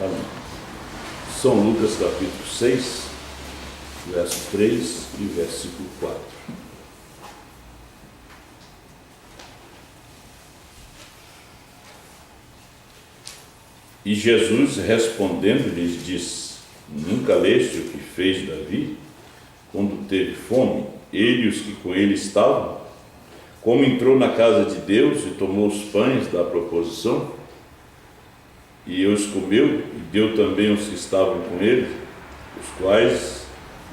Amém. São Lucas capítulo 6, verso 3 e versículo 4. E Jesus respondendo lhes disse: Nunca leste o que fez Davi, quando teve fome, ele e os que com ele estavam? Como entrou na casa de Deus e tomou os pães da proposição, e os comeu, e deu também aos que estavam com ele, os quais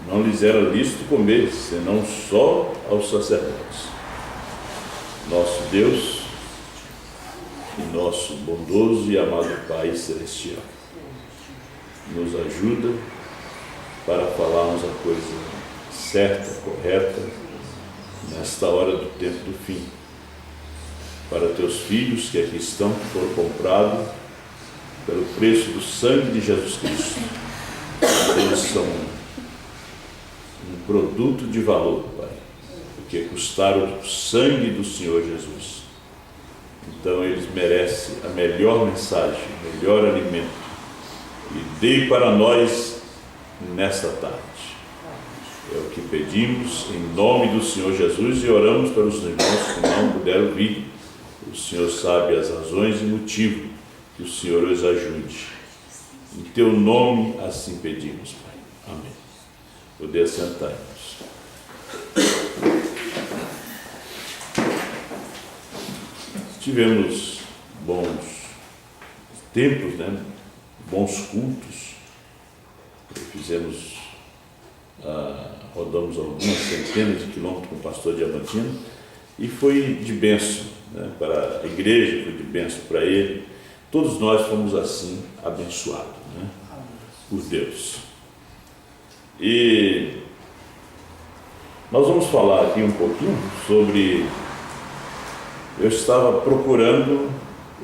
não lhes era lícito comer, senão só aos sacerdotes. Nosso Deus e nosso bondoso e amado Pai Celestial, nos ajuda para falarmos a coisa certa, correta, nesta hora do tempo do fim, para teus filhos que aqui estão, que foram comprados pelo preço do sangue de Jesus Cristo. Eles são um produto de valor, Pai, porque custaram o sangue do Senhor Jesus. Então eles merecem a melhor mensagem, o melhor alimento, e dê para nós nesta tarde. É o que pedimos em nome do Senhor Jesus, e oramos pelos irmãos que não puderam vir. O Senhor sabe as razões e motivos. Que o Senhor os ajude. Em teu nome assim pedimos, Pai. Amém. Poder assentar-nos. Tivemos bons tempos, bons cultos. Rodamos algumas centenas de quilômetros com o pastor Diamantino, e foi de bênção, para a igreja, foi de bênção para ele. Todos nós fomos assim abençoados, por Deus. E nós vamos falar aqui um pouquinho sobre... Eu estava procurando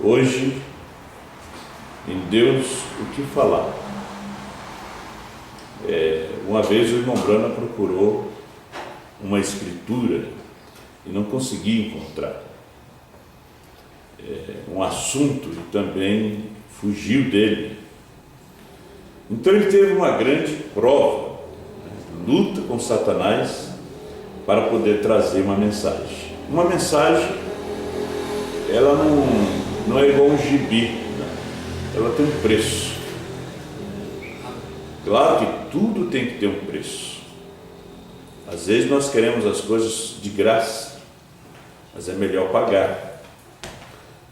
hoje em Deus o que falar. Uma vez o irmão Brana procurou uma escritura e não conseguia encontrar um assunto, e também fugiu dele. Então ele teve uma grande prova, luta com Satanás para poder trazer uma mensagem. Uma mensagem, ela não é igual um gibi, ela tem um preço. Claro que tudo tem que ter um preço. Às vezes nós queremos as coisas de graça, mas é melhor pagar.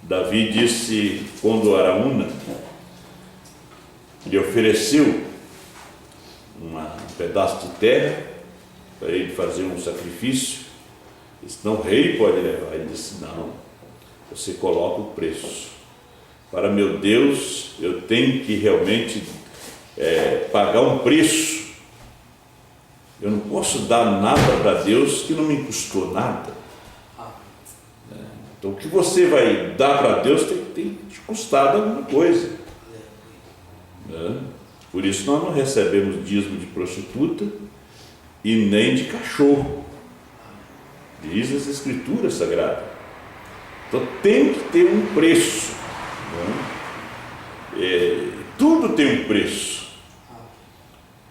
Davi disse, quando Araúna lhe ofereceu um pedaço de terra para ele fazer um sacrifício, disse: não, o rei pode levar. Ele disse: não, você coloca o preço. Para meu Deus, eu tenho que realmente pagar um preço. Eu não posso dar nada para Deus que não me custou nada. Então, o que você vai dar para Deus tem que te custar alguma coisa. Por isso nós não recebemos dízimo de prostituta e nem de cachorro. Diz as Escrituras Sagradas. Então tem que ter um preço. Tudo tem um preço.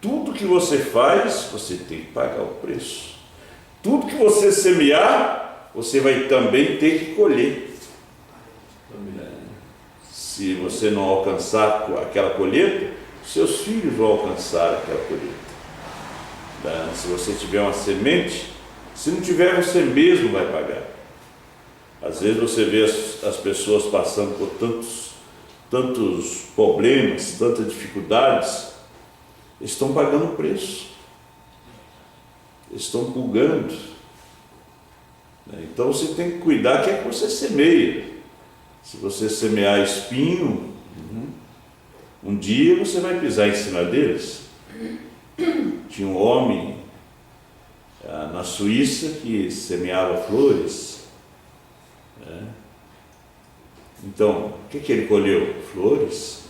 Tudo que você faz, você tem que pagar o preço. Tudo que você semear, você vai também ter que colher. Se você não alcançar aquela colheita, seus filhos vão alcançar aquela colheita. Se você tiver uma semente, se não tiver, você mesmo vai pagar. Às vezes você vê as pessoas passando por tantos problemas, tantas dificuldades, estão pagando o preço, estão pulgando. Então você tem que cuidar que é que você semeia. Se você semear espinho, um dia você vai pisar em cima deles. Tinha um homem na Suíça que semeava flores. Então, o que ele colheu? Flores.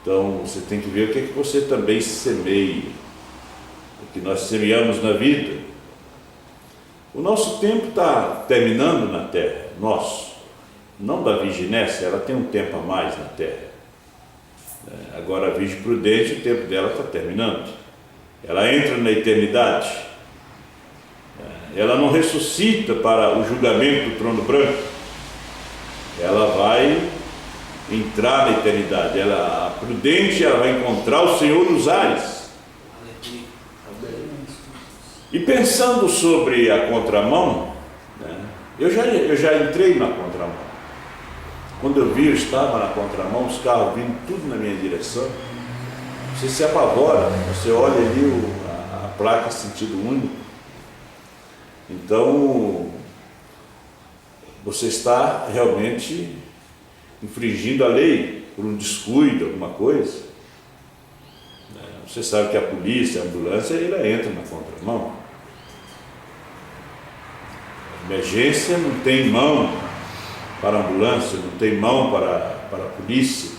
Então você tem que ver o que você também semeia, o que nós semeamos na vida. O nosso tempo está terminando na terra, nosso. Não da Virginésia, ela tem um tempo a mais na terra. Agora a virgem prudente, o tempo dela está terminando. Ela entra na eternidade. Ela não ressuscita para o julgamento do trono branco. Ela vai entrar na eternidade. A prudente, ela vai encontrar o Senhor nos ares. E pensando sobre a contramão, eu já entrei na contramão. Quando eu vi, eu estava na contramão, os carros vindo tudo na minha direção. Você se apavora, você olha ali a placa sentido único. Então, você está realmente infringindo a lei por um descuido, alguma coisa. Você sabe que a polícia, a ambulância, ela entra na contramão. A emergência não tem mão para a ambulância, não tem mão para a polícia.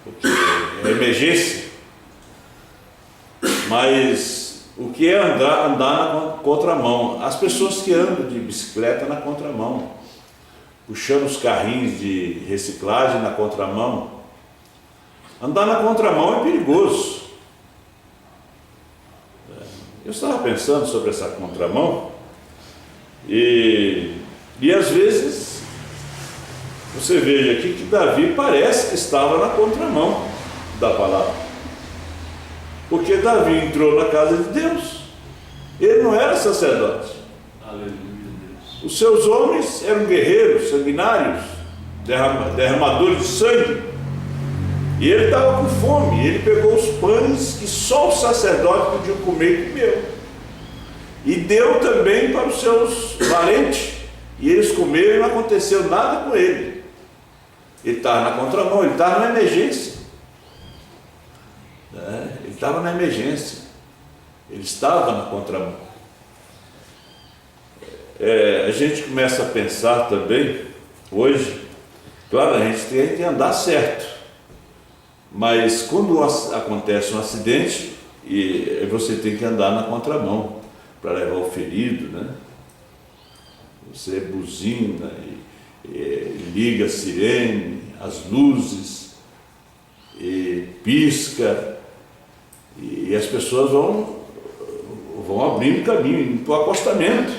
Porque é emergência. Mas o que é andar na contramão? As pessoas que andam de bicicleta na contramão, puxando os carrinhos de reciclagem na contramão. Andar na contramão é perigoso. Eu estava pensando sobre essa contramão e às vezes você veja aqui que Davi parece que estava na contramão da palavra, porque Davi entrou na casa de Deus. Ele não era sacerdote. Aleluia, Deus. Os seus homens eram guerreiros, sanguinários, derramadores de sangue, e ele estava com fome. Ele pegou os pães que só o sacerdote podia comer e comeu, e deu também para os seus parentes, e eles comeram e não aconteceu nada com ele. Ele estava na contramão, ele estava na emergência. Ele estava na emergência, ele estava na contramão. A gente começa a pensar também, hoje, claro, a gente tem que andar certo, mas quando acontece um acidente, e você tem que andar na contramão para levar o ferido, né? Você buzina e liga a sirene, as luzes, e pisca, e as pessoas vão abrindo caminho para o acostamento,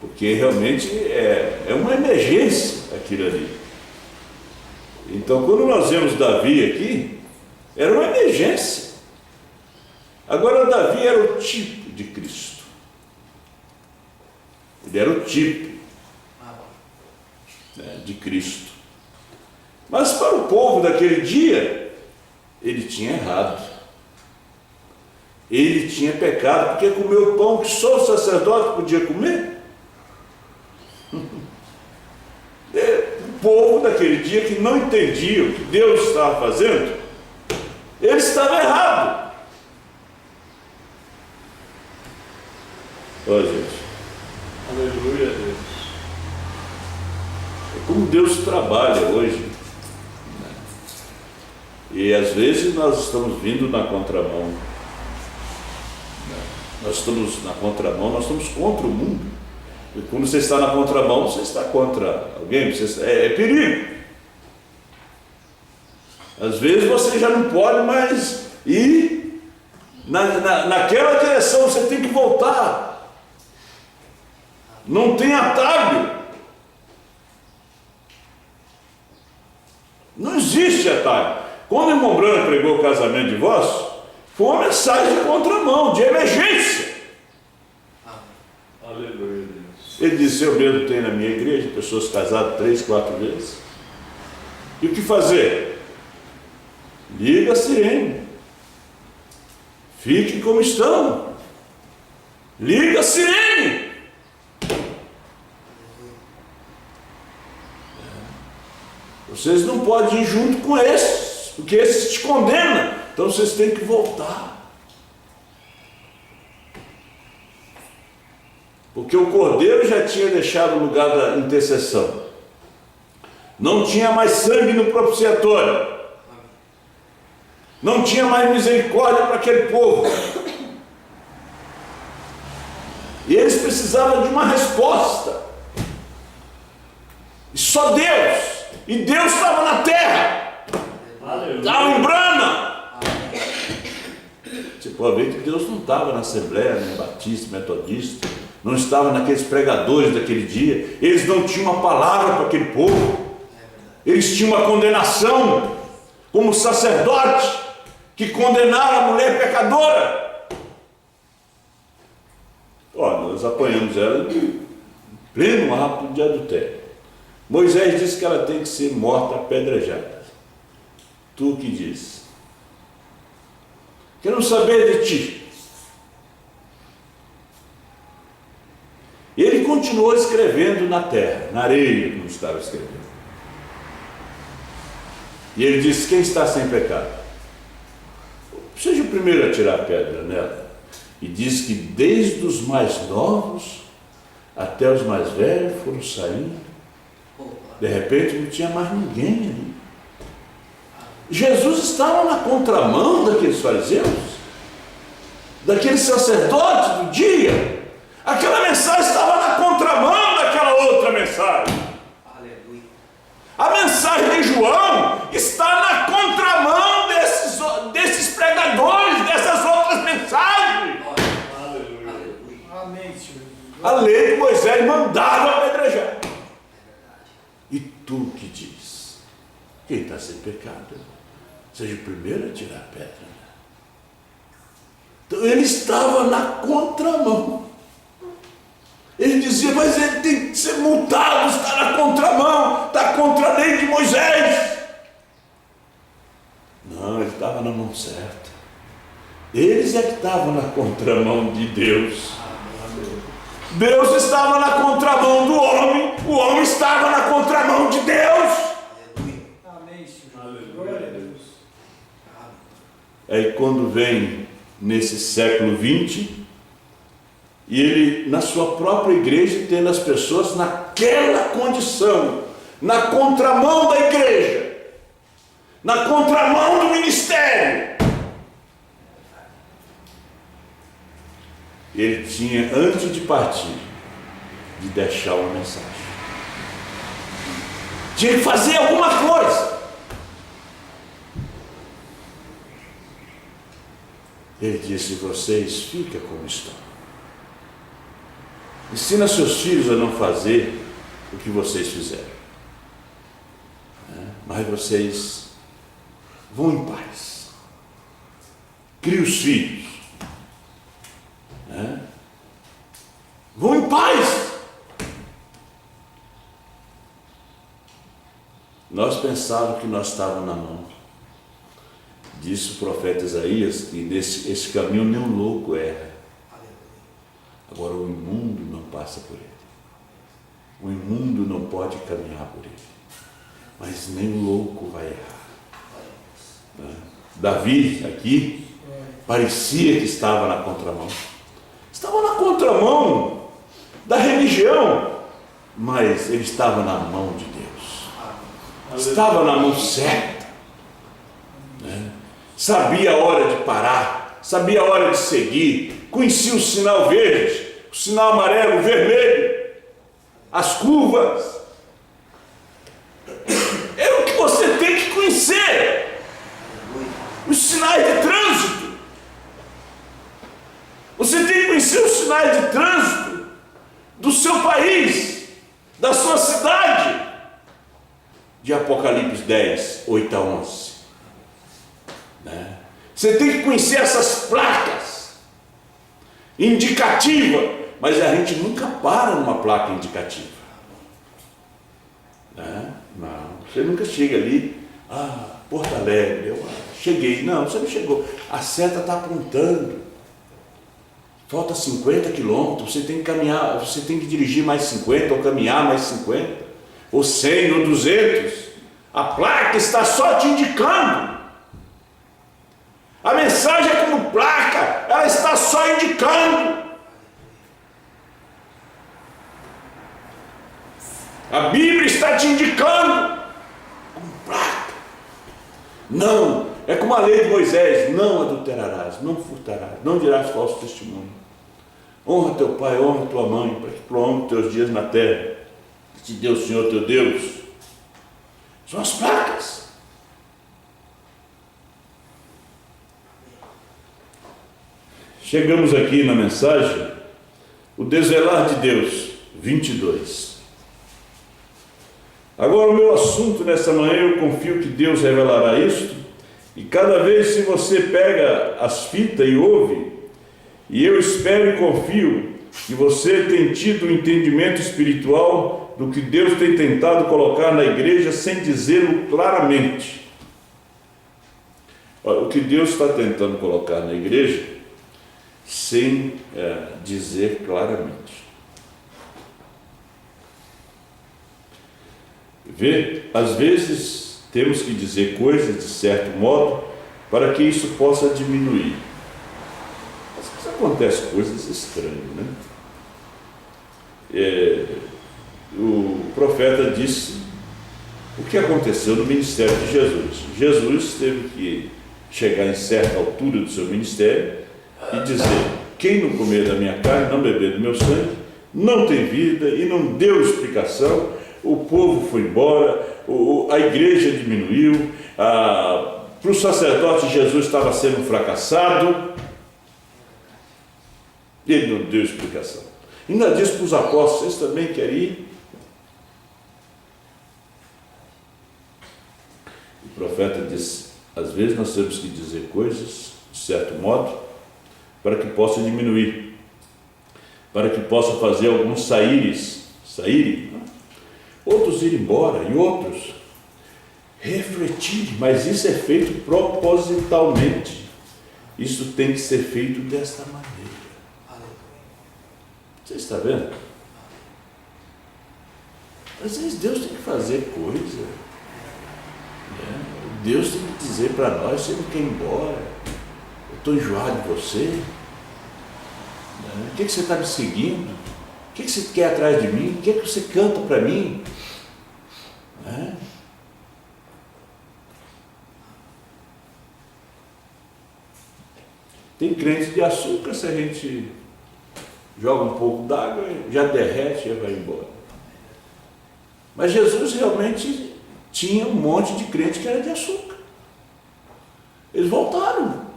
porque realmente é uma emergência aquilo ali. Então, quando nós vemos Davi aqui, era uma emergência. Agora, Davi era o tipo de Cristo. Ele era o tipo de Cristo. Mas para o povo daquele dia, ele tinha errado. Ele tinha pecado, porque comeu o pão que só o sacerdote podia comer. O povo daquele dia que não entendia o que Deus estava fazendo, ele estava errado. Olha, gente. Aleluia, Deus. É como Deus trabalha hoje. E às vezes nós estamos vindo na contramão. Nós estamos na contramão, nós estamos contra o mundo. E quando você está na contramão, você está contra alguém, é perigo. Às vezes você já não pode mais ir naquela direção, você tem que voltar. Não tem atalho. Não existe atalho. Quando o irmão Branco pregou o casamento de divórcio, foi uma mensagem de contramão, de emergência. Aleluia, Deus. Ele disse: eu mesmo tenho na minha igreja pessoas casadas 3, 4 vezes. E o que fazer? Liga a sirene. Fiquem como estão. Liga a sirene. Vocês não podem ir junto com esses, porque esses te condenam. Então vocês têm que voltar. Porque o Cordeiro já tinha deixado o lugar da intercessão. Não tinha mais sangue no propiciatório. Não tinha mais misericórdia para aquele povo. E eles precisavam de uma resposta. E só Deus e Deus estava na terra, estava em Brana. Você pode ver que Deus não estava na Assembleia, nem Batista, Metodista, não estava naqueles pregadores daquele dia. Eles não tinham uma palavra para aquele povo, eles tinham uma condenação, como sacerdote que condenaram a mulher pecadora. Olha, nós apanhamos ela em pleno ato de adultério. Moisés disse que ela tem que ser morta apedrejada. Tu que diz? Quero saber de ti. Ele continuou escrevendo na terra, na areia, como estava escrevendo. E ele disse: quem está sem pecado? Seja o primeiro a tirar a pedra nela. E diz que desde os mais novos até os mais velhos foram saindo. De repente não tinha mais ninguém ali. Jesus estava na contramão daqueles fariseus, daquele sacerdote do dia. Aquela mensagem estava na contramão daquela outra mensagem. Aleluia. A mensagem de João está na contramão desses pregadores, dessas outras mensagens. Aleluia. Amém, Senhor. A lei de Moisés mandava apedrejar. E tu que diz? Quem está sem pecado, seja o primeiro a tirar a pedra. Então ele estava na contramão. Ele dizia: mas ele tem que ser multado, está na contramão, está contra a lei de Moisés. Não, ele estava na mão certa. Eles é que estavam na contramão de Deus. Deus estava na contramão do homem, o homem estava na contramão de Deus. Amém, Senhor. Aleluia. Glória a Deus. Aí quando vem nesse século 20, e ele na sua própria igreja tendo as pessoas naquela condição, na contramão da igreja, na contramão do ministério, ele tinha, antes de partir, de deixar uma mensagem. Tinha que fazer alguma coisa. Ele disse: vocês ficam como estão. Ensina seus filhos a não fazer o que vocês fizeram. Mas vocês vão em paz. Crie os filhos. Vão em paz. Nós pensávamos que nós estávamos na mão. Disse o profeta Isaías que esse caminho nem um louco erra. Agora o imundo não passa por ele. O imundo não pode caminhar por ele. Mas nem o louco vai errar. Davi aqui parecia que estava na contramão. Estava na contramão da religião, mas ele estava na mão de Deus. Estava na mão certa. Sabia a hora de parar, sabia a hora de seguir, conhecia o sinal verde, o sinal amarelo, o vermelho, as curvas. É o que você tem que conhecer. Os sinais de trânsito. Você tem que conhecer os sinais de trânsito do seu país, da sua cidade. De Apocalipse 10, 8 a 11. Você tem que conhecer essas placas indicativas, mas a gente nunca para numa placa indicativa. Não, você nunca chega ali, Porto Alegre, eu cheguei. Não, você não chegou. A seta está apontando. Falta 50 quilômetros, você tem que caminhar, você tem que dirigir mais 50, ou caminhar mais 50, ou 100, ou 200. A placa está só te indicando. A mensagem é como placa, ela está só indicando. A Bíblia está te indicando como placa. Não, é como a lei de Moisés: não adulterarás, não furtarás, não dirás falso testemunho. Honra teu pai, honra tua mãe, para que prolongue teus dias na terra, que te deu o Senhor teu Deus. São as placas. Chegamos aqui na mensagem, o desvelar de Deus, 22. Agora o meu assunto nessa manhã, eu confio que Deus revelará isto, e cada vez que você pega as fitas e ouve, e eu espero e confio que você tem tido um entendimento espiritual do que Deus tem tentado colocar na igreja sem dizê-lo claramente. Olha, o que Deus está tentando colocar na igreja sem dizer claramente. Vê, às vezes temos que dizer coisas de certo modo para que isso possa diminuir. Às vezes acontecem coisas estranhas, né? O profeta disse o que aconteceu no ministério de Jesus. Jesus teve que chegar em certa altura do seu ministério e dizer: quem não comer da minha carne, não beber do meu sangue, não tem vida, e não deu explicação. O povo foi embora, a igreja diminuiu, para o sacerdote Jesus estava sendo um fracassado, ele não deu explicação. Ainda disse para os apóstolos: vocês também querem ir? O profeta disse: às vezes nós temos que dizer coisas de certo modo para que possa diminuir, para que possa fazer alguns saírem, outros ir embora e outros refletir, mas isso é feito propositalmente, isso tem que ser feito desta maneira. Você está vendo? Às vezes Deus tem que fazer coisa, né? Deus tem que dizer para nós: você não quer ir embora, eu estou enjoado de você, né? O que você está me seguindo? O que você quer atrás de mim? O que você canta para mim? Né? Tem crente de açúcar, se a gente joga um pouco d'água, já derrete e vai embora. Mas Jesus realmente tinha um monte de crente que era de açúcar. Eles voltaram.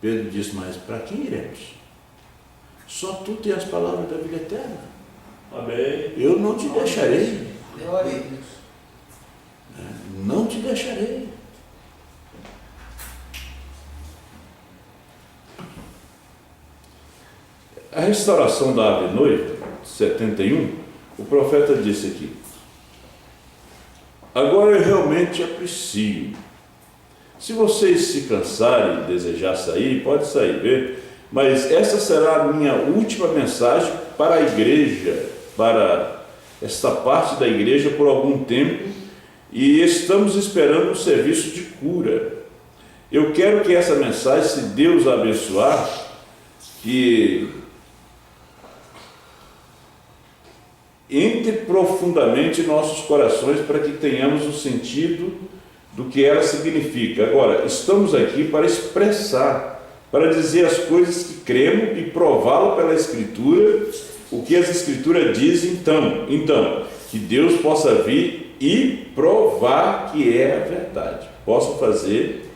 Pedro disse: mas para quem iremos? Só tu tens as palavras da vida eterna. Amém. Eu não te deixarei. Glória a Deus. Não te deixarei. A restauração da ave noiva, 71, o profeta disse aqui: agora eu realmente aprecio. Se vocês se cansarem e desejar sair, pode sair, ver, mas essa será a minha última mensagem para a igreja, para esta parte da igreja por algum tempo, e estamos esperando um serviço de cura. Eu quero que essa mensagem, se Deus a abençoar, que entre profundamente em nossos corações para que tenhamos o sentido do que ela significa. Agora, estamos aqui para expressar, para dizer as coisas que cremos e prová-lo pela Escritura, o que as Escrituras dizem. Então, que Deus possa vir e provar que é a verdade, possa fazer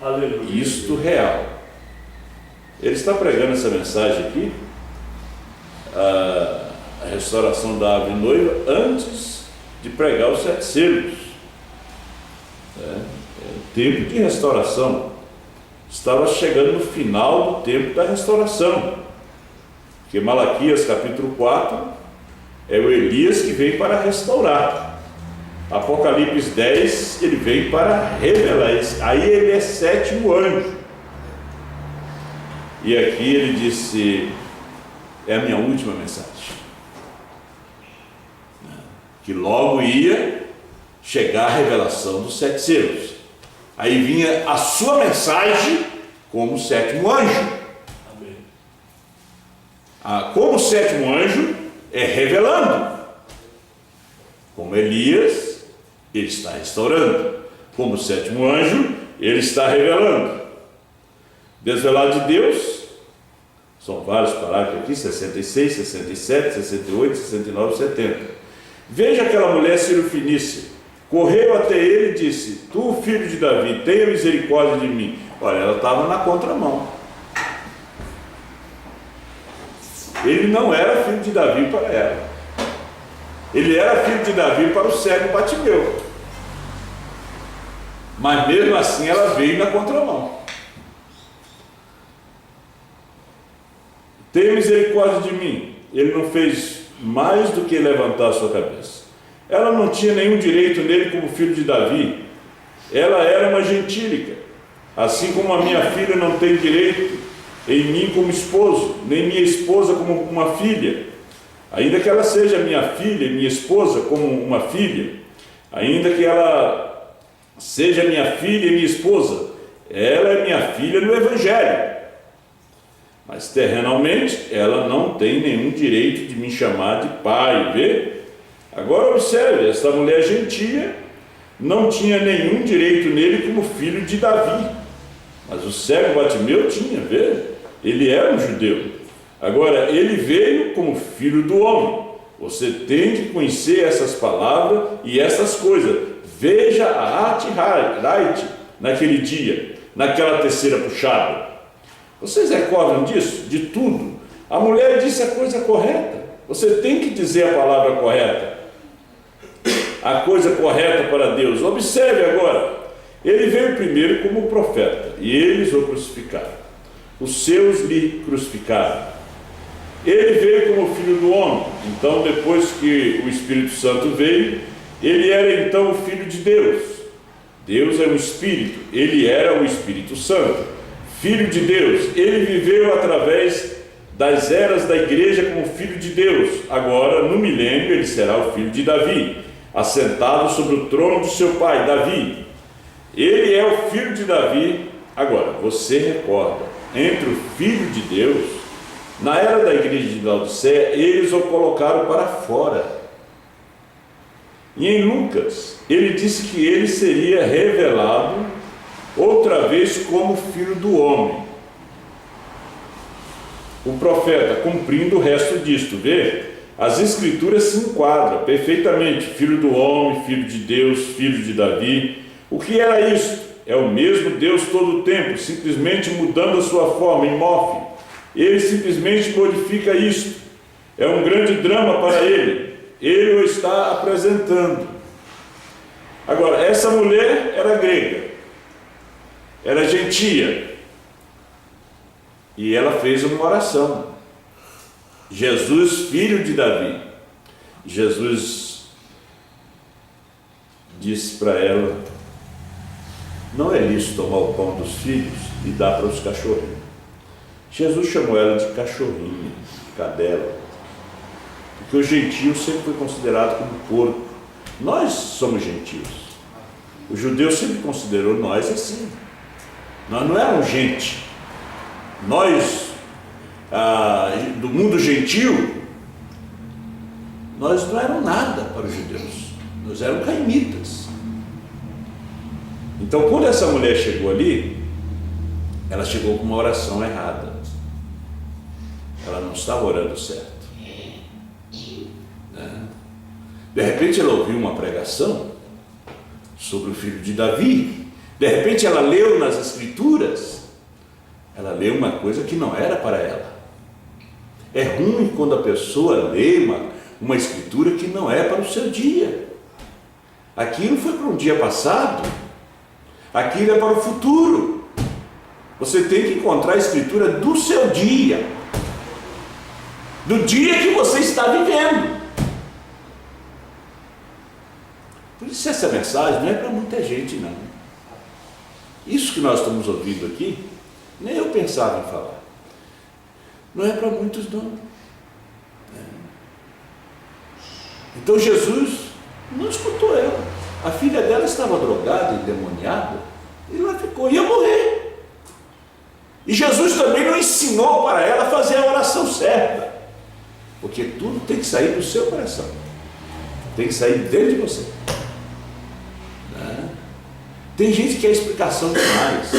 Aleluia. isto real. Ele está pregando essa mensagem aqui, a restauração da ave noiva, antes de pregar os 7 selos. O tempo de restauração estava chegando no final do tempo da restauração, porque Malaquias capítulo 4 é o Elias que vem para restaurar. Apocalipse 10, ele vem para revelar isso. Aí ele é 7º anjo, e aqui ele disse: é a minha última mensagem, que logo ia chegar a revelação dos 7 selos. Aí vinha a sua mensagem como 7º anjo. Amém. Como 7º anjo é revelando. Como Elias, ele está restaurando. Como 7º anjo, ele está revelando. Desvelar de Deus, são vários parágrafos aqui, 66, 67, 68, 69, 70. Veja aquela mulher cirofenícia. correu até ele e disse: tu, filho de Davi, tenha misericórdia de mim. Olha, ela estava na contramão. Ele não era filho de Davi para ela. Ele era filho de Davi para o cego Batimeu. Mas mesmo assim ela veio na contramão. Tenha misericórdia de mim. Ele não fez mais do que levantar a sua cabeça. Ela não tinha nenhum direito nele como filho de Davi. Ela era uma gentílica. Assim como a minha filha não tem direito em mim como esposo, nem minha esposa como uma filha. Ainda que ela seja minha filha e minha esposa como uma filha, ainda que ela seja minha filha e minha esposa, ela é minha filha no Evangelho. Mas terrenalmente ela não tem nenhum direito de me chamar de pai, vê? Agora observe, esta mulher gentia não tinha nenhum direito nele como filho de Davi, mas o cego Batimeu tinha, vê? Ele era um judeu. Agora ele veio como filho do homem. Você tem que conhecer essas palavras e essas coisas. Veja a arte right naquele dia, naquela terceira puxada. Vocês recordam disso? De tudo. A mulher disse a coisa correta. Você tem que dizer a palavra correta, a coisa correta para Deus. Observe agora. Ele veio primeiro como profeta e eles o crucificaram. Os seus lhe crucificaram. Ele veio como filho do homem. Então, depois que o Espírito Santo veio, ele era então o Filho de Deus. Deus é um Espírito. Ele era o Espírito Santo. Filho de Deus, ele viveu através das eras da igreja como Filho de Deus. Agora, no milênio, ele será o filho de Davi, assentado sobre o trono de seu pai, Davi. Ele é o filho de Davi. Agora, você recorda, entre o Filho de Deus, na era da igreja de Laodiceia, eles o colocaram para fora. E em Lucas, ele disse que ele seria revelado outra vez como filho do homem. O profeta, cumprindo o resto disto, vê? As escrituras se enquadram perfeitamente. Filho do homem, filho de Deus, filho de Davi. O que era isto? É o mesmo Deus todo o tempo, simplesmente mudando a sua forma em morfe. Ele simplesmente modifica isto. É um grande drama para ele. Ele o está apresentando. Agora, essa mulher era grega. Era gentia, e ela fez uma oração. Jesus, filho de Davi. Jesus disse para ela: não é lícito tomar o pão dos filhos e dar para os cachorrinhos. Jesus chamou ela de cachorrinha, de cadela, porque o gentio sempre foi considerado como porco. Nós somos gentios. O judeu sempre considerou nós assim. Nós não éramos gente. Nós, do mundo gentil, nós não éramos nada para os judeus. Nós éramos caimitas. Então, quando essa mulher chegou ali, ela chegou com uma oração errada. Ela não estava orando certo. De repente, ela ouviu uma pregação sobre o filho de Davi. De repente ela leu nas escrituras, ela leu uma coisa que não era para ela. É ruim quando a pessoa lê uma escritura que não é para o seu dia. Aquilo foi para um dia passado, aquilo é para o futuro. Você tem que encontrar a escritura do seu dia, do dia que você está vivendo. Por isso essa mensagem não é para muita gente, não. Isso que nós estamos ouvindo aqui, nem eu pensava em falar. Não é para muitos, não. Então Jesus não escutou ela. A filha dela estava drogada, endemoniada, e ela ficou, ia morrer. E Jesus também não ensinou para ela a fazer a oração certa, porque tudo tem que sair do seu coração, tem que sair dentro de você. Tem gente que quer explicação demais.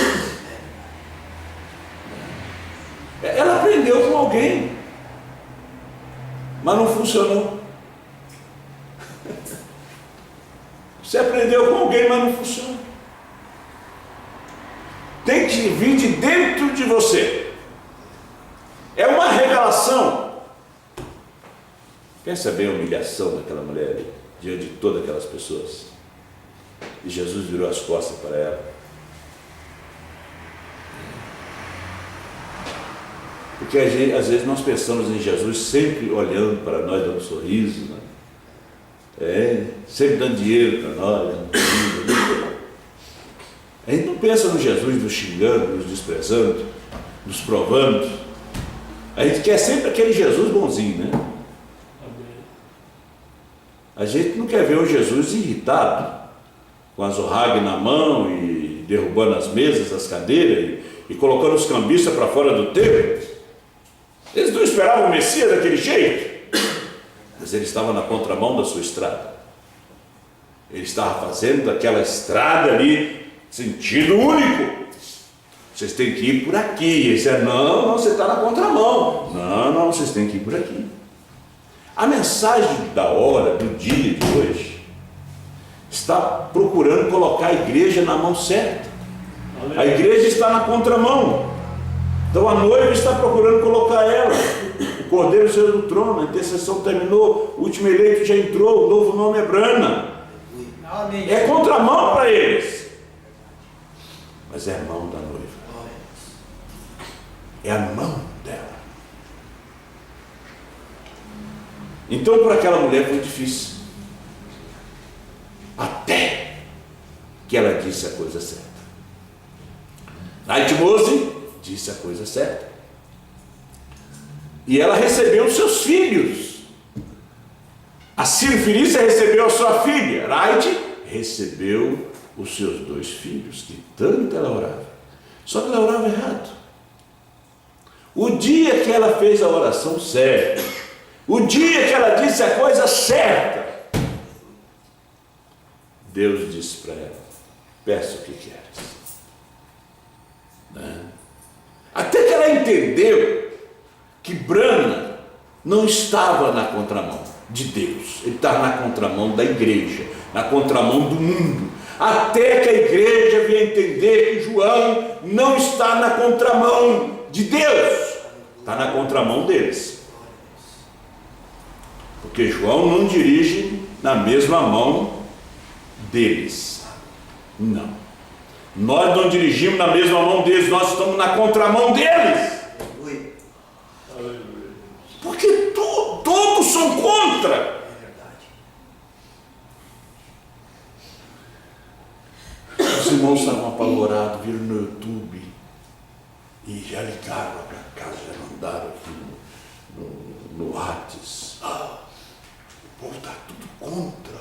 Ela aprendeu com alguém, mas não funcionou. Você aprendeu com alguém, mas não funciona. Tem que vir de dentro de você. É uma revelação. Pensa bem a humilhação daquela mulher ali, diante de todas aquelas pessoas. E Jesus virou as costas para ela. Porque às vezes nós pensamos em Jesus sempre olhando para nós, dando um sorriso, né? Sempre dando dinheiro para nós, dando comida. A gente não pensa no Jesus nos xingando, nos desprezando, nos provando. A gente quer sempre aquele Jesus bonzinho, né? Amém. A gente não quer ver um Jesus irritado, com as orrague na mão e derrubando as mesas, as cadeiras e colocando os cambistas para fora do templo. Eles não esperavam o Messias daquele jeito, mas ele estava na contramão da sua estrada. Ele estava fazendo daquela estrada ali sentido único. Vocês têm que ir por aqui. Ele disse: não, você está na contramão. Não, vocês têm que ir por aqui. A mensagem da hora, do dia de hoje, está procurando colocar a igreja na mão certa. A igreja está na contramão. Então a noiva está procurando colocar ela. O cordeiro saiu do trono, a intercessão terminou, o último eleito já entrou, o novo nome é Brana. É contramão para eles. Mas é a mão da noiva. É a mão dela. Então para aquela mulher foi difícil. Até que ela disse a coisa certa. Naitmose disse a coisa certa. E ela recebeu os seus filhos. A Sírio-Fenícia recebeu a sua filha. Raite recebeu os seus 2 filhos, que tanto ela orava. Só que ela orava errado. O dia que ela fez a oração certa, o dia que ela disse a coisa certa, Deus disse para ela: peça o que queres. Né? Até que ela entendeu que Brana não estava na contramão de Deus, ele estava na contramão da igreja, na contramão do mundo. Até que a igreja venha entender que João não está na contramão de Deus, está na contramão deles. Porque João não dirige na mesma mão deles. Não. Nós não dirigimos na mesma mão deles, nós estamos na contramão deles. Porque todos são contra. É verdade. Os irmãos estavam apavorados, viram no YouTube e já ligaram para casa, já mandaram aqui no WhatsApp. O povo está tudo contra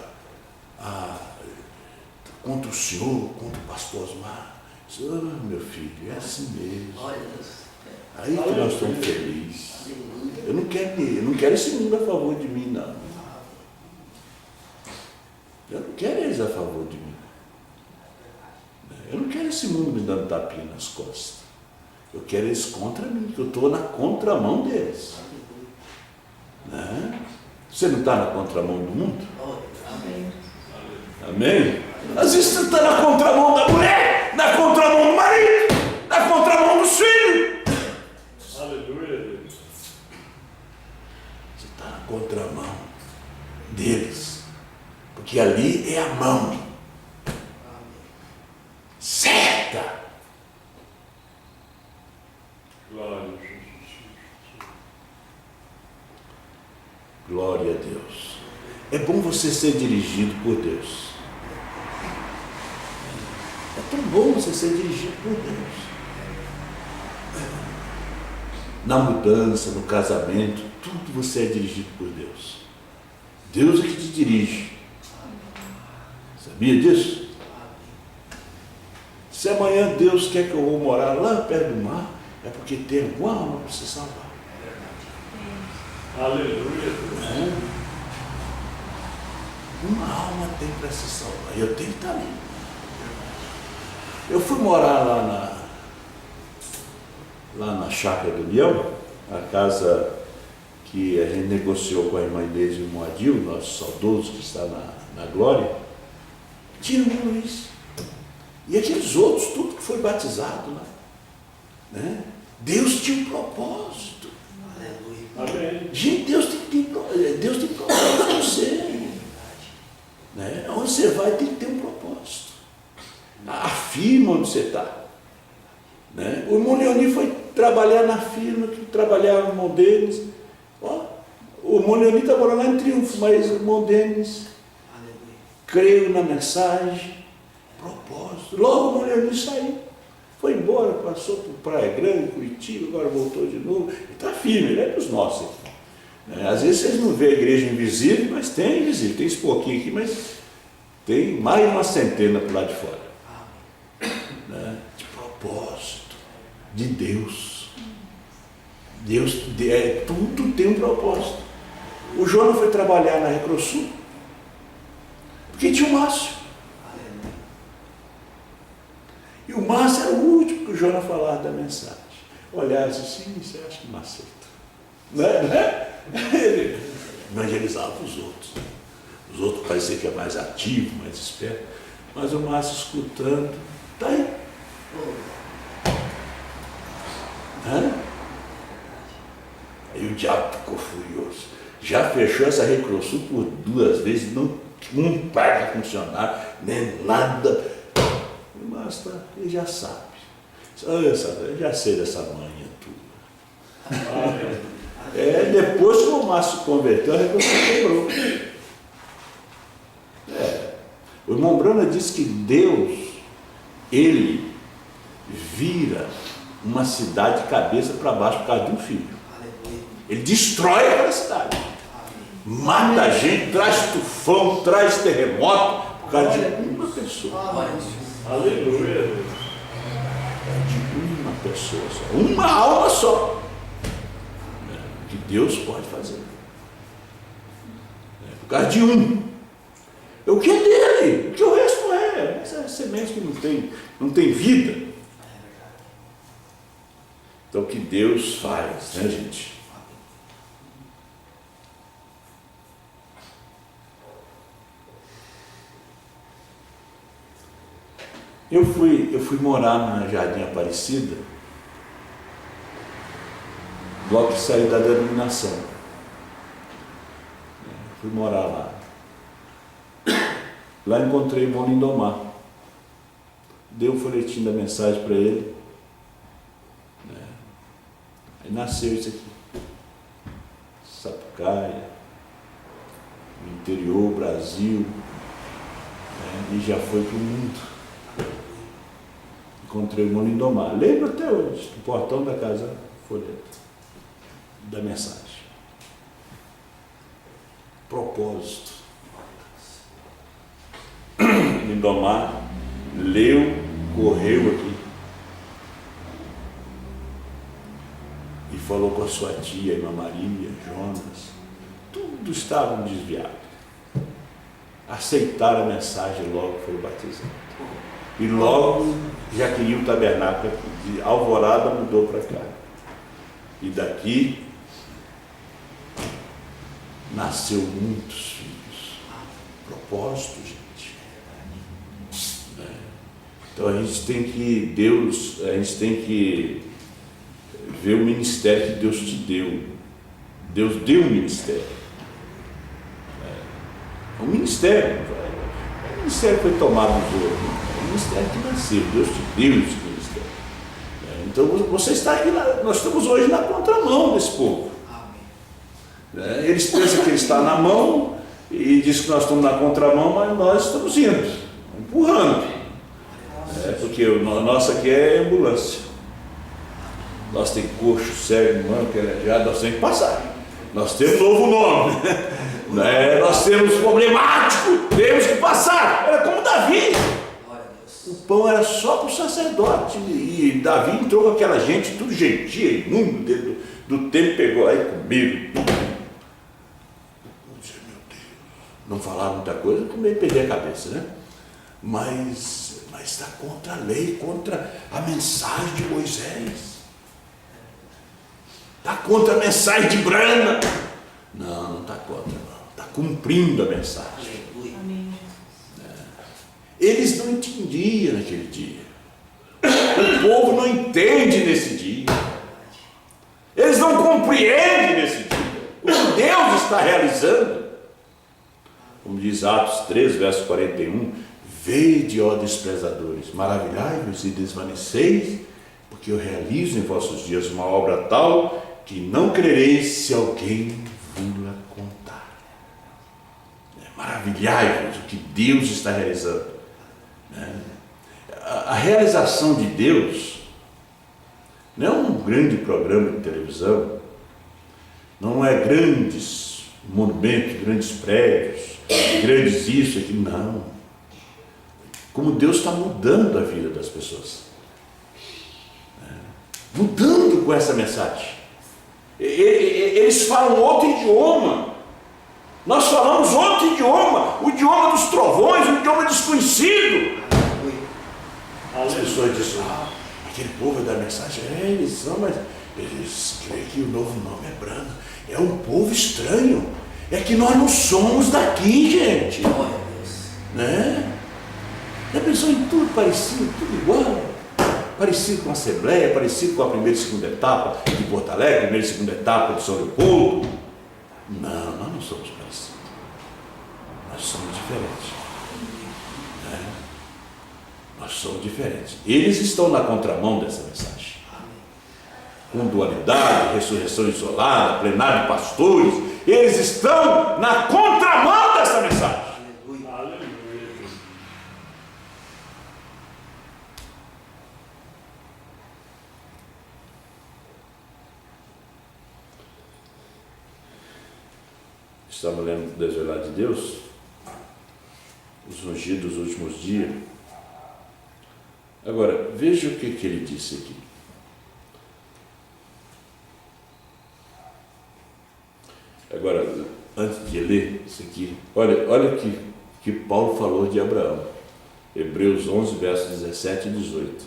o senhor, contra o pastor Osmar. Meu filho, é assim mesmo. Aí que nós estamos felizes. Eu não quero esse mundo a favor de mim, não. Eu não quero eles a favor de mim. Eu não quero esse mundo me dando tapinha nas costas. Eu quero eles contra mim, que eu estou na contramão deles. Né? Você não está na contramão do mundo? Amém. Amém? Às vezes você está na contramão da mulher, na contramão do marido, na contramão dos filhos. Aleluia. Você está na contramão deles, porque ali é a mão certa. Glória a Jesus. Glória a Deus. É bom você ser dirigido por Deus. É tão bom você ser dirigido por Deus. Na mudança, no casamento, tudo você é dirigido por Deus. Deus é que te dirige. Sabia disso? Se amanhã Deus quer que eu vou morar lá perto do mar, é porque tem alguma alma para se salvar. Aleluia. Uma alma tem para se salvar. Eu tenho que estar ali. Eu fui morar lá na Chácara do Leão, a casa que a gente negociou com a irmã Inês e o irmão Adil, nosso saudoso que está na glória. Tinha o irmão Luiz. E aqueles outros, tudo que foi batizado lá. Né? Deus tinha um propósito. Aleluia. Amém. Gente, Deus tem propósito com você. Né? Onde você vai tem que ter um propósito. Afirma onde você está. Né? O irmão Leoni foi trabalhar na firma que trabalhava o irmão Denis. Ó, o irmão Leoni estava lá em Triunfo, mas o irmão Denis creio na mensagem, propósito. Logo o irmão Leoni saiu. Foi embora, passou por Praia Grande, Curitiba, agora voltou de novo. Ele está firme, ele é dos nossos. Às vezes vocês não vêem a igreja invisível, mas tem invisível. Tem esse pouquinho aqui, mas tem mais de uma centena para lá de fora. Né? De propósito, de Deus. Deus, tudo tem um propósito. O Jonas foi trabalhar na Recrosul, porque tinha o Márcio. E o Márcio era o último que o Jonas falava da mensagem. Olhava assim, você acha que não aceita? Né? Ele evangelizava os outros. Os outros pareciam que é mais ativo, mais esperto. Mas o Márcio escutando, está aí. Aí o diabo ficou furioso. Já fechou essa Recrosul por 2 vezes, não paga funcionário, nem nada. Mas tá, ele já sabe. Eu já sei dessa manhã tua. Depois que o Márcio se converteu, a Recrosul quebrou. O irmão Brana disse que Deus, ele vira uma cidade de cabeça para baixo por causa de um filho. Ele destrói aquela cidade. Mata a gente, traz tufão, traz terremoto por causa de uma pessoa. Aleluia. De uma pessoa só. Uma alma só. Que Deus pode fazer. Por causa de um. O que é dele? O que o resto não é. Essa é a semente que não tem vida. Então o que Deus faz, né, gente? Eu fui morar na Jardim Aparecida, logo que saí da denominação. Fui morar lá. Lá encontrei o irmão Lindomar. Dei um folhetim da mensagem para ele. Aí nasceu isso aqui. Sapucaia, no interior, Brasil, e já foi para o mundo. Encontrei o irmão Lindomar. Lembro até hoje, no portão da casa, folheto da mensagem. Propósito. Lindomar leu, correu aqui e falou com a sua tia, a irmã Maria, Jonas. Tudo estavam desviados. Aceitaram a mensagem logo que foi batizado. E logo já queria o tabernáculo aqui. De Alvorada mudou para cá. E daqui nasceu muitos filhos. Propósito, gente. Então a gente tem que ver o ministério que Deus te deu. Deus deu um ministério. O ministério foi tomado dos outros. O ministério que nasceu, Deus te deu esse ministério. Então você está aqui, nós estamos hoje na contramão desse povo. Eles pensam que ele está na mão e diz que nós estamos na contramão, mas nós estamos indo, empurrando. Porque a nossa aqui é ambulância. Nós temos coxo, cego, manco, aleijado, nós temos que passar. Nós temos novo nome. Nós temos problemático, temos que passar. Era como Davi. O pão era só para o sacerdote. E Davi entrou com aquela gente, tudo gentia, imundo, dentro do templo, pegou lá e comiram. Meu Deus. Não falaram muita coisa, porque meio perder a cabeça, né? Mas está contra a lei, contra a mensagem de Moisés. Está contra a mensagem de Brana. Não está contra, não. Está cumprindo a mensagem. Eles não entendiam naquele dia. O povo não entende nesse dia. Eles não compreendem nesse dia o que Deus está realizando. Como diz Atos 3, verso 41, vede, ó desprezadores, maravilhai-vos e desvaneceis, porque eu realizo em vossos dias uma obra tal que não crereis se alguém vos contar. Maravilhai-vos o que Deus está realizando. A realização de Deus não é um grande programa de televisão, não é grandes monumentos, grandes prédios, grandes isso, aquilo, não. Como Deus está mudando a vida das pessoas, mudando com essa mensagem. Eles falam outro idioma, nós falamos outro idioma, o idioma dos trovões, o idioma desconhecido. As pessoas dizem, aquele povo da mensagem, eles são, mas eles creem que o novo nome é Brana, é um povo estranho, é que nós não somos daqui, gente, né? Já pensou em tudo parecido, tudo igual, parecido com a Assembleia, parecido com a primeira e segunda etapa de Porto Alegre, primeira e segunda etapa de São Leopoldo? Não, nós não somos parecidos, nós somos diferentes. Nós somos diferentes. Eles estão na contramão dessa mensagem. Com dualidade, ressurreição isolada, plenário de pastores, eles estão na contramão dessa mensagem. Aleluia. Estamos lendo o Desvelar de Deus, os ungidos dos últimos dias. Agora, veja o que ele disse aqui. Agora, antes de ler isso aqui, olha o que Paulo falou de Abraão. Hebreus 11, versos 17 e 18.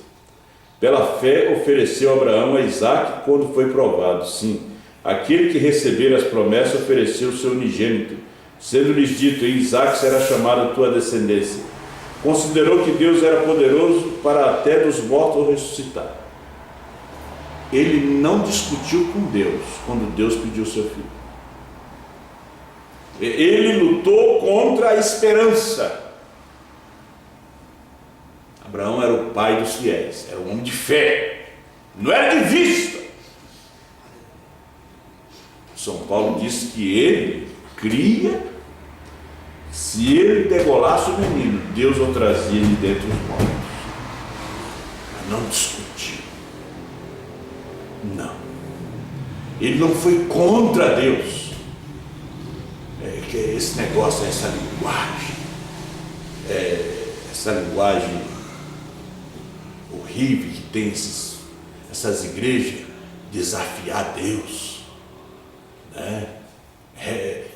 Pela fé ofereceu Abraão a Isaque quando foi provado. Sim, aquele que receber as promessas ofereceu o seu unigênito, sendo-lhes dito, em Isaque será chamada a tua descendência. Considerou que Deus era poderoso para até dos mortos ressuscitar. Ele não discutiu com Deus quando Deus pediu seu filho. Ele lutou contra a esperança. Abraão era o pai dos fiéis, era um homem de fé, não era de vista. São Paulo disse que ele cria. Se ele degolasse o menino, Deus o trazia de dentro dos mortos. Mas não discutiu. Não. Ele não foi contra Deus. Que esse negócio, essa linguagem horrível que tem essas igrejas, desafiar Deus, né?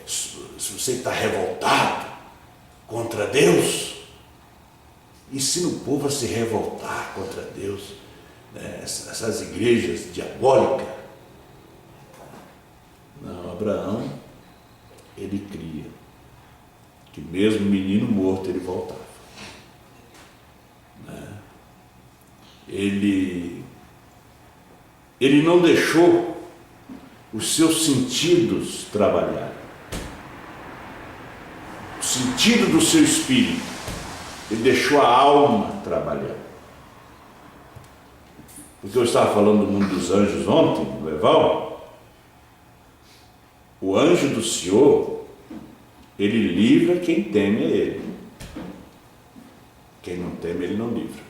Se você está revoltado contra Deus, ensina o povo a se revoltar contra Deus, né? Essas igrejas diabólicas. Não, Abraão, ele cria que mesmo menino morto ele voltava, né? Ele não deixou os seus sentidos trabalharem, o sentido do seu espírito, ele deixou a alma trabalhar. Porque eu estava falando do mundo dos anjos ontem, no Eval. O anjo do Senhor, ele livra quem teme a ele. Quem não teme, ele não livra.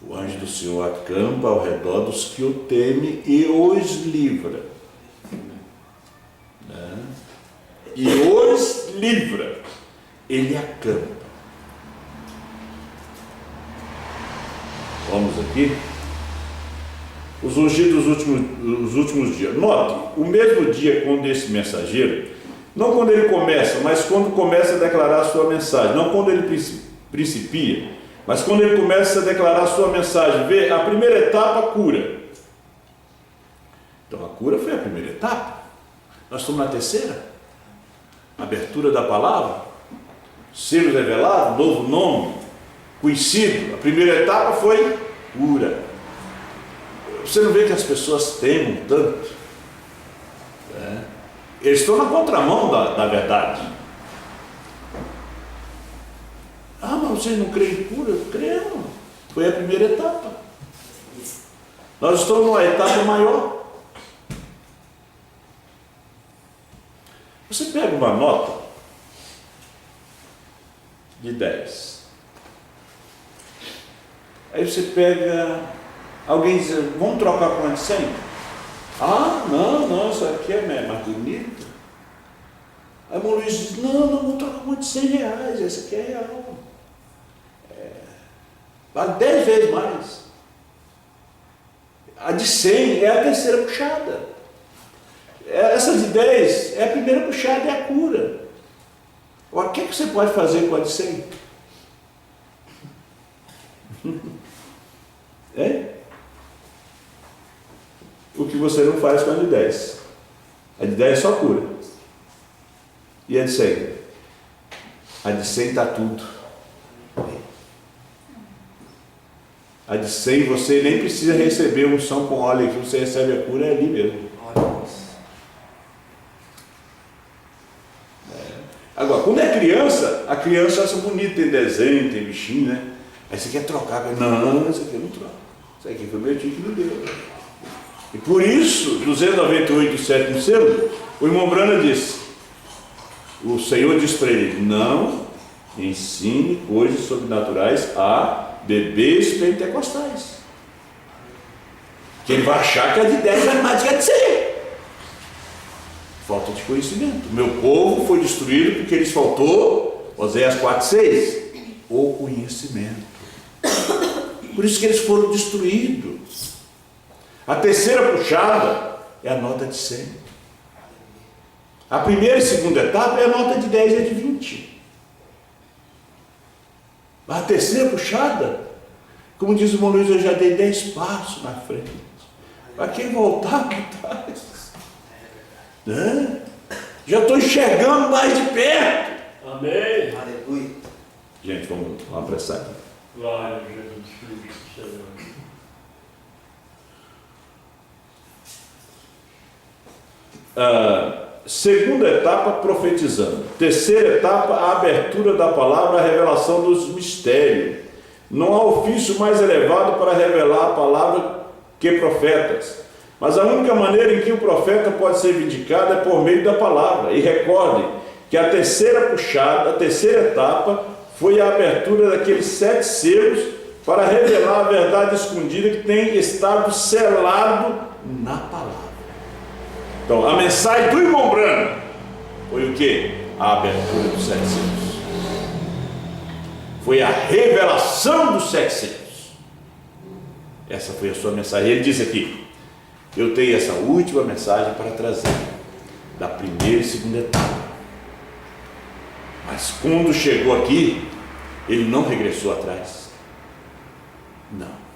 O anjo do Senhor acampa ao redor dos que o temem e os livra. Né? E os livra. Ele acampa. Vamos aqui. Os ungidos dos últimos dias. Note, o mesmo dia quando esse mensageiro, não quando ele começa, mas quando começa a declarar a sua mensagem, não quando ele principia, mas quando ele começa a declarar a sua mensagem. Vê, a primeira etapa, a cura. Então a cura foi a primeira etapa. Nós estamos na terceira. Abertura da palavra. selos revelados, novo nome, conhecido. A primeira etapa foi cura. Você não vê que as pessoas temem tanto? Eles estão na contramão da verdade. Ah, mas vocês não creem em cura? Cremos. Foi a primeira etapa. Nós estamos numa etapa maior. Você pega uma nota de 10. Aí você pega, alguém diz, vamos trocar com uma de 100? Ah, não, isso aqui é mais bonito. Aí o irmão Luiz diz, não, vamos trocar com uma de 100 reais, essa aqui é real. Vale 10 vezes mais. A de 100 é a terceira puxada. Essa de 10 é a primeira puxada, é a cura. Agora, o que você pode fazer com a de 100? O que você não faz com a de 10. A de 10 é só cura. E a de 100? A de 100 está tudo. A de 100 você nem precisa receber unção com óleo aqui, você recebe a cura ali mesmo. Agora, quando é criança, a criança acha bonito, tem desenho, tem bichinho, né? Aí você quer trocar, não, isso aqui eu não troco. Isso aqui foi meu tio que me deu. E por isso, 298 do sétimo selo, o irmão Brana disse, o Senhor disse para ele, não ensine coisas sobrenaturais a bebês pentecostais. Que ele vai achar que a de 10 é mais que a de 100. Falta de conhecimento. Meu povo foi destruído porque lhes faltou, Oséias 4:6, o conhecimento. Por isso que eles foram destruídos. A terceira puxada é a nota de 100. A primeira e segunda etapa é a nota de 10 e a de 20. A terceira puxada, como diz o irmão Luiz, eu já dei 10 passos na frente. Para quem voltar para trás? Já estou enxergando mais de perto. Amém. Aleluia. Gente, vamos apressar aqui. Glória a Jesus Cristo, Senhor. Segunda etapa, profetizando. Terceira etapa, a abertura da palavra, a revelação dos mistérios. Não há ofício mais elevado para revelar a palavra que profetas. Mas a única maneira em que o profeta pode ser vindicado é por meio da palavra. E recordem que a terceira puxada, a terceira etapa, foi a abertura daqueles 7 selos para revelar a verdade escondida que tem estado selado na palavra. Então, a mensagem do irmão Branham foi o quê? A abertura dos 7 selos. Foi a revelação dos 7 selos. Essa foi a sua mensagem. Ele diz aqui, eu tenho essa última mensagem para trazer, da primeira e segunda etapa. Mas quando chegou aqui, ele não regressou atrás. Não.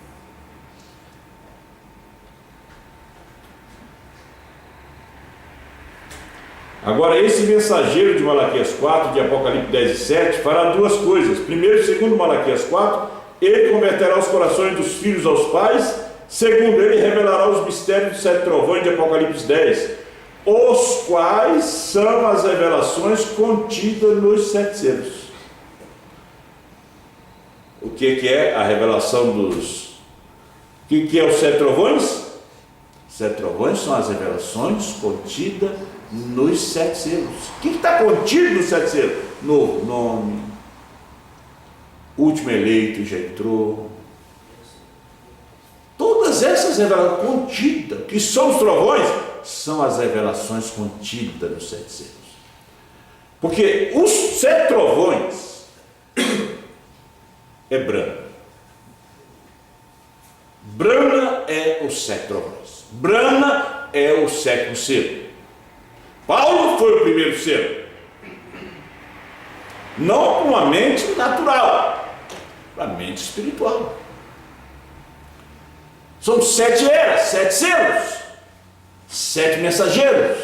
Agora, esse mensageiro de Malaquias 4, de Apocalipse 10 e 7, fará 2 coisas. Primeiro e segundo Malaquias 4, ele converterá os corações dos filhos aos pais. Segundo, ele revelará os mistérios dos 7 trovões de Apocalipse 10, os quais são as revelações contidas nos 7 selos. O que é a revelação dos... O que é os 7 trovões? Os 7 trovões são as revelações contidas nos 7 selos. O que está contido nos 7 selos? Novo nome, último eleito já entrou. Todas essas revelações contidas, que são os trovões, são as revelações contidas nos 7 selos. Porque os 7 trovões é Brana. Brana é os 7 trovões. Brana é o 7º selo. Paulo foi o primeiro selo. Não com a mente natural, com a mente espiritual. São 7 eras, 7 selos, 7 mensageiros,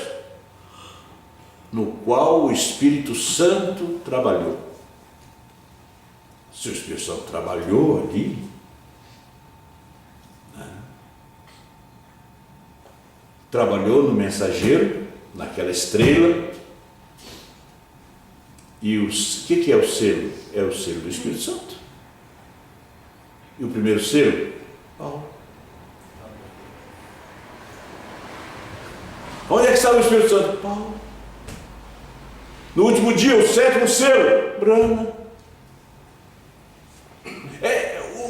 no qual o Espírito Santo trabalhou. Se o Espírito Santo trabalhou ali, né? Trabalhou no mensageiro, naquela estrela. E o que é o selo? É o selo do Espírito Santo. E o primeiro selo? Paulo. Onde é que estava o Espírito Santo? Paulo. No último dia, o sétimo selo? Brana.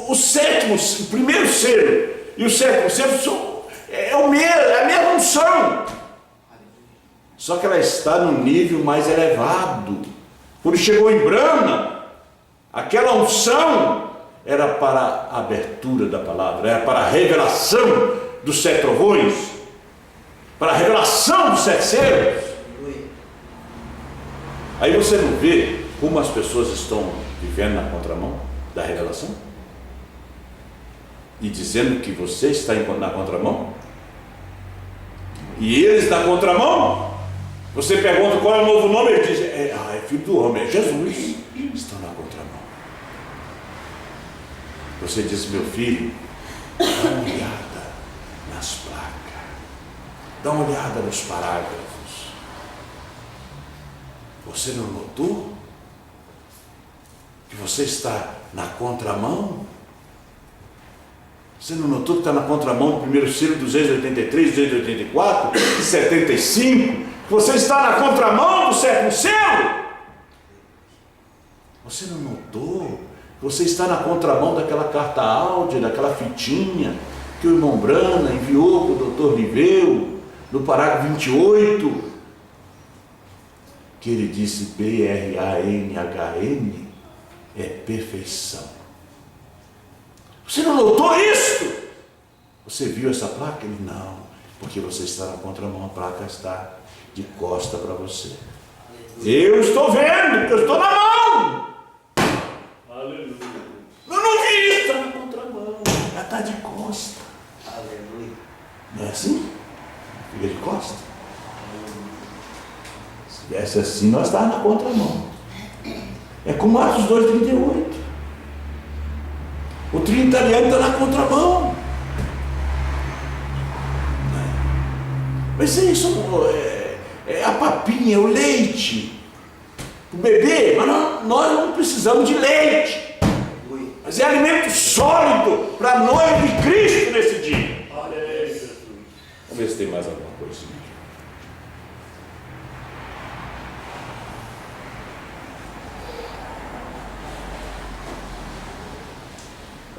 O primeiro selo e o sétimo selo é a mesma unção. Só que ela está num nível mais elevado. Quando chegou em Brana, aquela unção era para a abertura da palavra, era para a revelação dos 7 trovões, para a revelação dos 7 selos. Aí você não vê como as pessoas estão vivendo na contramão da revelação? E dizendo que você está na contramão? E eles na contramão? Você pergunta qual é o novo nome, ele diz, é filho do homem, é Jesus. Estão na contramão. Você diz, meu filho, dá uma olhada nas placas, dá uma olhada nos parágrafos. Você não notou que você está na contramão? Você não notou que está na contramão do primeiro selo, 283, 284, 75? Você está na contramão do sétimo selo? Você não notou? Você está na contramão daquela carta áudio, daquela fitinha que o irmão Brana enviou para o doutor Liveu, no parágrafo 28, que ele disse BRANHN é perfeição. Você não notou isso? Você viu essa placa? Ele não, porque você está na contramão, a placa está de costa para você. Eu estou vendo, porque eu estou na mão. Aleluia. Eu não vi, está na contramão, ela está de costa. Aleluia. Não é assim? Fica de costa. Se tivesse assim, nós estávamos na contramão. É como Atos 2,38. O trio italiano está na contramão. Mas isso é a papinha, o leite. O bebê, mas nós não precisamos de leite. Mas é alimento sólido para a noiva de Cristo nesse dia. Vamos ver se tem mais alguma coisa.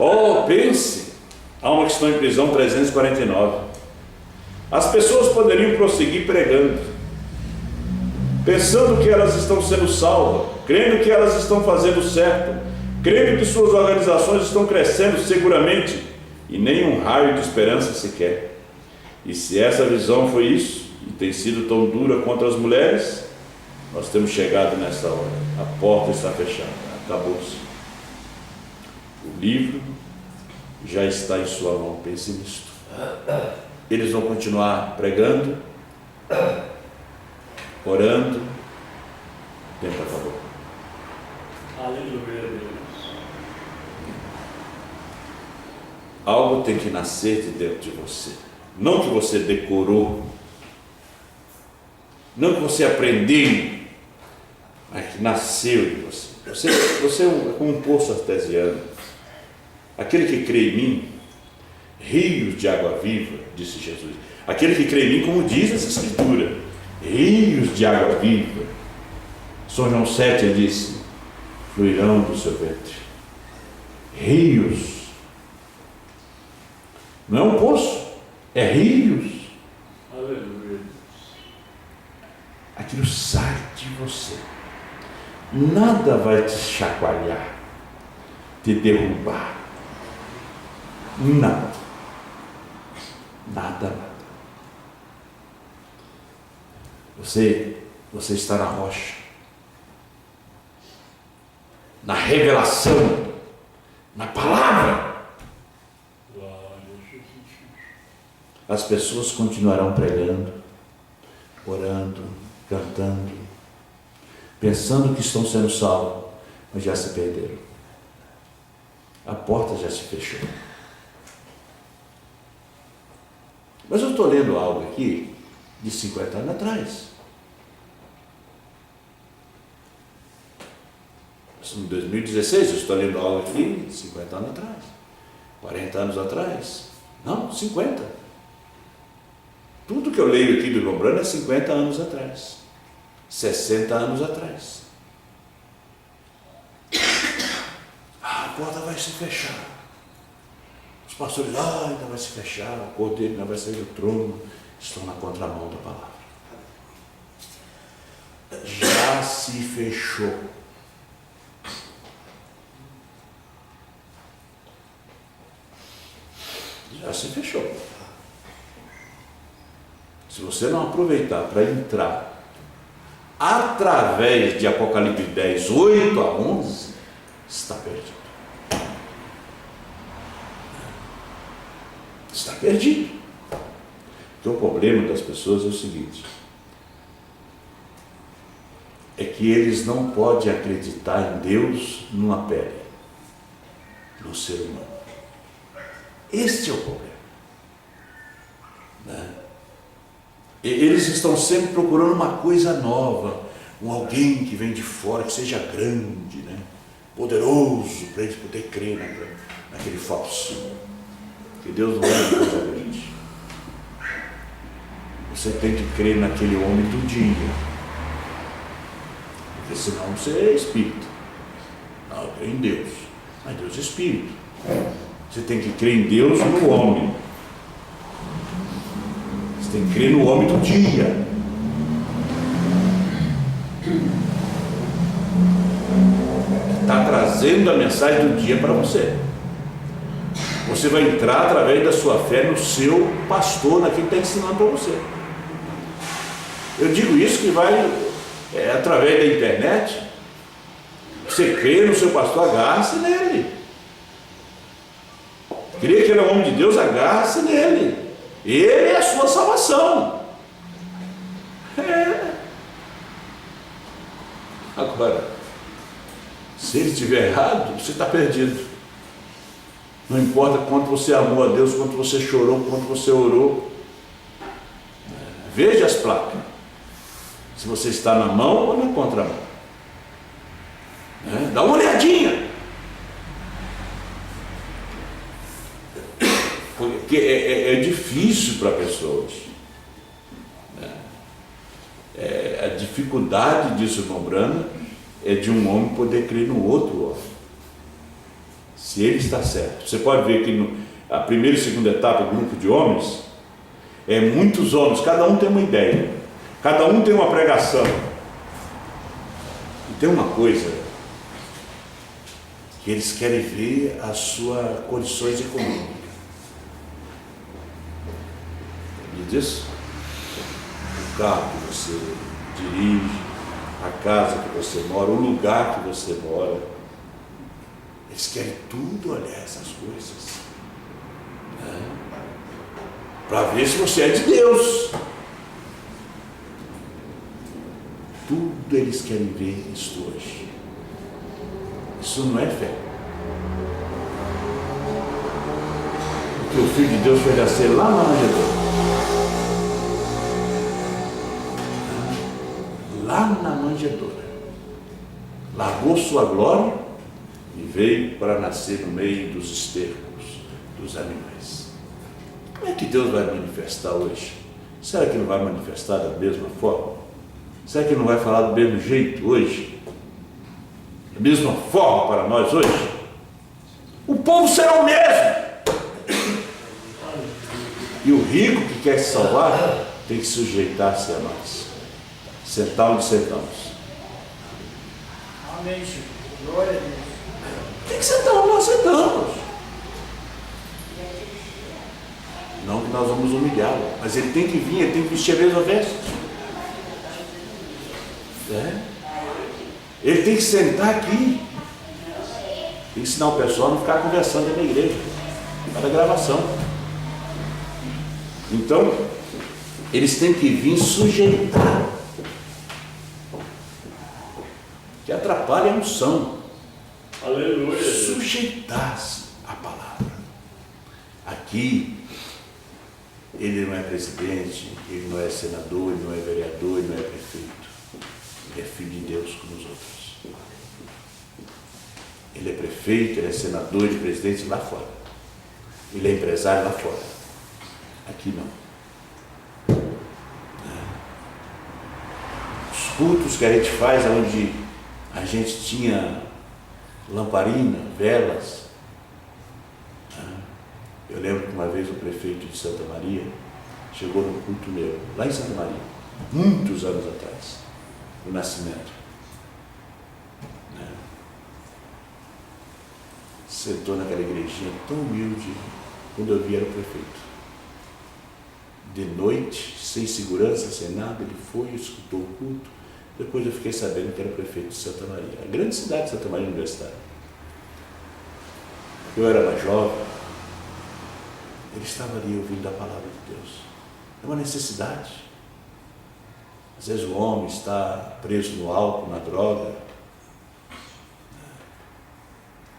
Oh, pense, há uma que está em prisão 349. As pessoas poderiam prosseguir pregando, pensando que elas estão sendo salvas, crendo que elas estão fazendo certo, crendo que suas organizações estão crescendo seguramente, e nem um raio de esperança sequer. E se essa visão foi isso, e tem sido tão dura contra as mulheres, nós temos chegado nessa hora. A porta está fechada, acabou-se. O livro já está em sua mão, pense nisto. Eles vão continuar pregando, orando, o tempo acabou. Aleluia, Deus. Algo tem que nascer de dentro de você. Não que você decorou, não que você aprendeu, mas que nasceu de você. Você é como um poço artesiano. Aquele que crê em mim, rios de água viva, disse Jesus. Aquele que crê em mim, como diz essa escritura, rios de água viva. São João 7 ele disse, fluirão do seu ventre. Rios. Não é um poço, é rios. Aleluia. Aquilo sai de você. Nada vai te chacoalhar, te derrubar. Nada. Nada. Você está na rocha, na revelação, na palavra. As pessoas continuarão pregando, orando, cantando, pensando que estão sendo salvos, mas já se perderam. a porta já se fechou. Mas eu estou lendo algo aqui de 50 anos atrás. Em 2016, eu estou lendo algo aqui de 50 anos atrás. 40 anos atrás. Não, 50. Tudo que eu leio aqui do irmão Branham é 50 anos atrás. 60 anos atrás. A porta vai se fechar. Os pastores, ainda vai se fechar, o cordeiro ainda vai sair do trono. Estão na contramão da palavra. Já se fechou. Já se fechou. Se você não aproveitar para entrar através de Apocalipse 10, 8 a 11, está perdido. Está perdido. Então o problema das pessoas é o seguinte: é que eles não podem acreditar em Deus numa pele, no ser humano. Este é o problema. Né? Eles estão sempre procurando uma coisa nova, alguém que vem de fora, que seja grande, né? Poderoso, para eles poderem crer naquele falso. Que Deus não é uma coisa grande. Você tem que crer naquele homem do dia. Porque senão você é espírito. Não, eu creio em Deus. Mas Deus é espírito. Você tem que crer em Deus no homem. Você tem que crer no homem do dia. Que está trazendo a mensagem do dia para você. Você vai entrar através da sua fé no seu pastor, naquele que está ensinando para você. Eu digo isso que vai através da internet. Você crê no seu pastor, agarra-se nele. Crê que ele é o homem de Deus, agarra-se nele. Ele é a sua salvação. Agora, se ele estiver errado, você está perdido. Não importa quanto você amou a Deus, quanto você chorou, quanto você orou. Veja as placas. Se você está na mão ou na contramão. Dá uma olhadinha. Porque é difícil para pessoas. A dificuldade disso, irmão Branham, é de um homem poder crer no outro homem. Se ele está certo. Você pode ver que a primeira e segunda etapa do grupo de homens é muitos homens, cada um tem uma ideia, cada um tem uma pregação. E tem uma coisa que eles querem ver as suas condições econômicas. Disso? O carro que você dirige, a casa que você mora, o lugar que você mora. Eles querem tudo olhar essas coisas, né? Para ver se você é de Deus. Tudo eles querem ver isso hoje. Isso não é fé. Porque o Filho de Deus foi nascer lá na manjedoura. Lá na manjedoura. Largou sua glória e veio para nascer no meio dos estercos dos animais. Como é que Deus vai manifestar hoje? Será que não vai manifestar da mesma forma? Será que não vai falar do mesmo jeito hoje? Da mesma forma para nós hoje? O povo será o mesmo. E o rico que quer se salvar tem que sujeitar-se a nós. Sentar onde sentamos. Amém, Chico. Glória a Deus. Tem que sentar onde nós sentamos. Não que nós vamos humilhá-lo, mas ele tem que vir, ele tem que vestir a mesma veste. Ele tem que sentar aqui. Tem que ensinar o pessoal a não ficar conversando na igreja, para gravação. Então, eles têm que vir sujeitar. Que atrapalha a unção. Aleluia. sujeitar-se à palavra. Aqui, ele não é presidente, ele não é senador, ele não é vereador, ele não é prefeito. Ele é filho de Deus como os outros. Ele é prefeito, ele é senador, ele é presidente lá fora. Ele é empresário lá fora. Aqui não. Os cultos que a gente faz, onde a gente tinha lamparina, velas. Eu lembro que uma vez o prefeito de Santa Maria chegou no culto meu, lá em Santa Maria, muitos anos atrás, no Nascimento. Sentou naquela igrejinha tão humilde, quando eu vi era o prefeito. De noite, sem segurança, sem nada, ele foi, escutou o culto. Depois eu fiquei sabendo que era o prefeito de Santa Maria, a grande cidade de Santa Maria Universitária. Eu era mais jovem, ele estava ali ouvindo a palavra de Deus. É uma necessidade. Às vezes o homem está preso no álcool, na droga.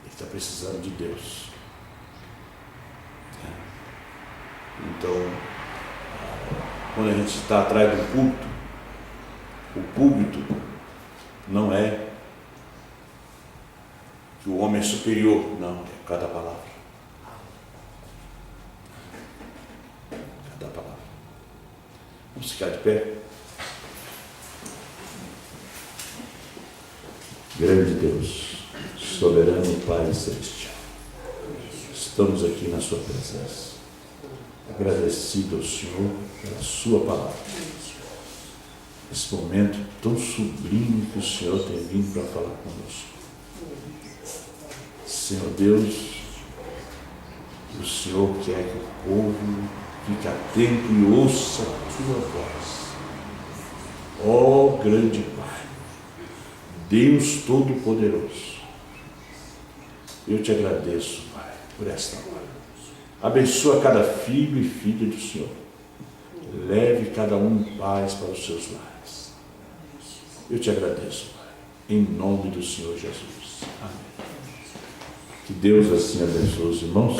Ele está precisando de Deus. Então, quando a gente está atrás do culto, o púlpito não é que o homem é superior, não, é cada palavra. Cada palavra. Vamos ficar de pé. Grande Deus, soberano Pai Celestial, estamos aqui na sua presença, agradecido ao Senhor pela sua palavra, esse momento tão sublime que o Senhor tem vindo para falar conosco. Senhor Deus, o Senhor quer que o povo fique atento e ouça a tua voz. Ó grande Pai, Deus Todo-Poderoso, eu te agradeço, Pai, por esta hora. Abençoa cada filho e filha do Senhor. Leve cada um em paz para os seus lares. Eu te agradeço, Pai, em nome do Senhor Jesus. Amém. Que Deus assim abençoe os irmãos.